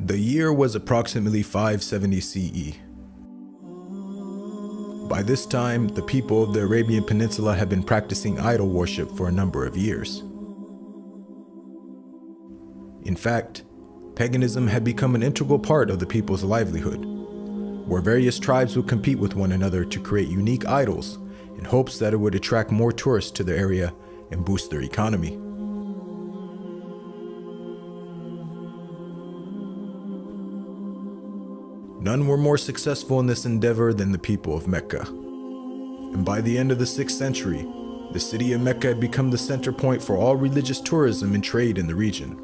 The year was approximately 570 CE. By this time, the people of the Arabian Peninsula had been practicing idol worship for a number of years. In fact, paganism had become an integral part of the people's livelihood, where various tribes would compete with one another to create unique idols in hopes that it would attract more tourists to the area and boost their economy. None were more successful in this endeavor than the people of Mecca. And by the end of the 6th century, the city of Mecca had become the center point for all religious tourism and trade in the region.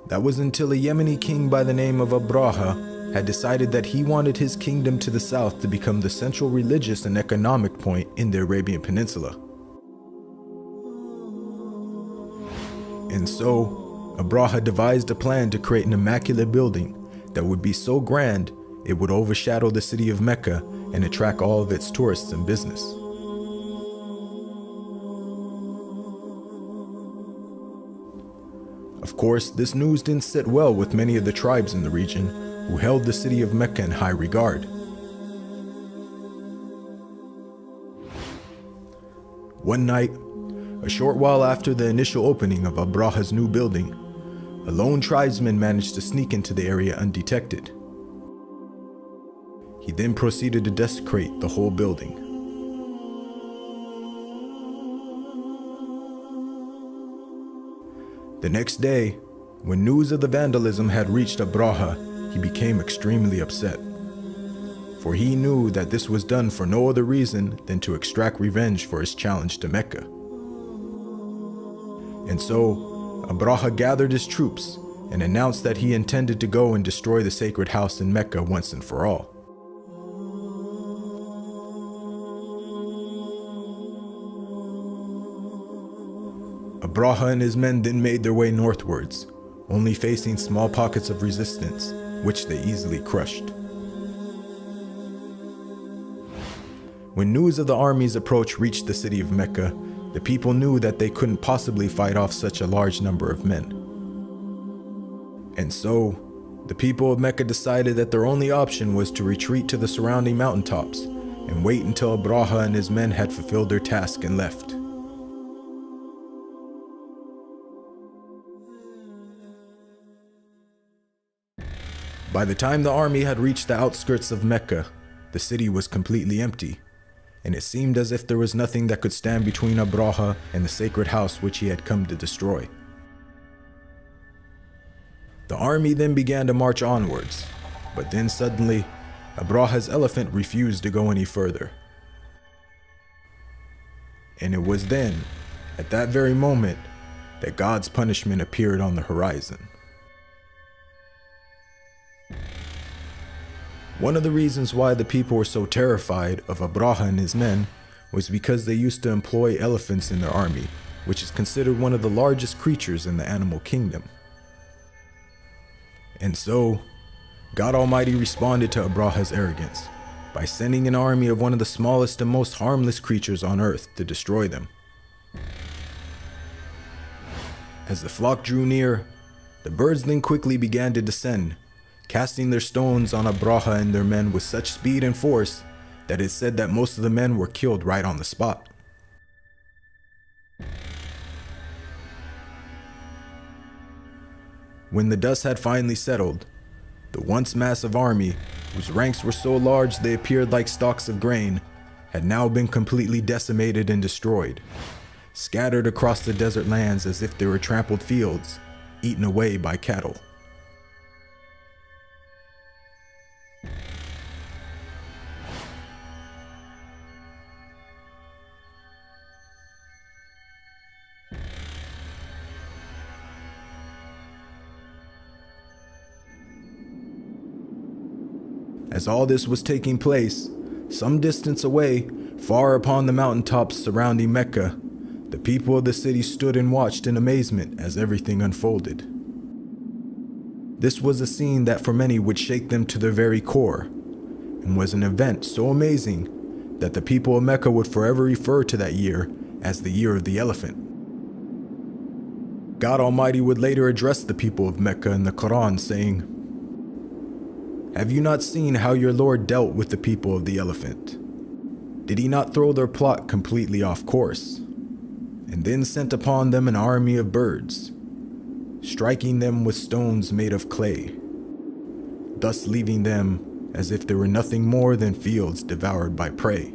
That was until a Yemeni king by the name of Abraha had decided that he wanted his kingdom to the south to become the central religious and economic point in the Arabian Peninsula. And so, Abraha devised a plan to create an immaculate building that would be so grand it would overshadow the city of Mecca and attract all of its tourists and business. Of course, this news didn't sit well with many of the tribes in the region who held the city of Mecca in high regard. One night, a short while after the initial opening of Abraha's new building, a lone tribesman managed to sneak into the area undetected. He then proceeded to desecrate the whole building. The next day, when news of the vandalism had reached Abraha, he became extremely upset, for he knew that this was done for no other reason than to extract revenge for his challenge to Mecca. And so, Abraha gathered his troops and announced that he intended to go and destroy the sacred house in Mecca once and for all. Abraha and his men then made their way northwards, only facing small pockets of resistance, which they easily crushed. When news of the army's approach reached the city of Mecca, the people knew that they couldn't possibly fight off such a large number of men. And so, the people of Mecca decided that their only option was to retreat to the surrounding mountaintops and wait until Abraha and his men had fulfilled their task and left. By the time the army had reached the outskirts of Mecca, the city was completely empty, and it seemed as if there was nothing that could stand between Abraha and the sacred house which he had come to destroy. The army then began to march onwards, but then suddenly, Abraha's elephant refused to go any further. And it was then, at that very moment, that God's punishment appeared on the horizon. One of the reasons why the people were so terrified of Abraha and his men was because they used to employ elephants in their army, which is considered one of the largest creatures in the animal kingdom. And so, God Almighty responded to Abraha's arrogance by sending an army of one of the smallest and most harmless creatures on earth to destroy them. As the flock drew near, the birds then quickly began to descend, casting their stones on Abraha and their men with such speed and force that it said that most of the men were killed right on the spot. When the dust had finally settled, the once massive army, whose ranks were so large they appeared like stalks of grain, had now been completely decimated and destroyed, scattered across the desert lands as if they were trampled fields, eaten away by cattle. As all this was taking place, some distance away, far upon the mountaintops surrounding Mecca, the people of the city stood and watched in amazement as everything unfolded. This was a scene that for many would shake them to their very core, and was an event so amazing that the people of Mecca would forever refer to that year as the Year of the Elephant. God Almighty would later address the people of Mecca in the Quran, saying, "Have you not seen how your Lord dealt with the people of the elephant? Did he not throw their plot completely off course, and then sent upon them an army of birds, striking them with stones made of clay, thus leaving them as if they were nothing more than fields devoured by prey?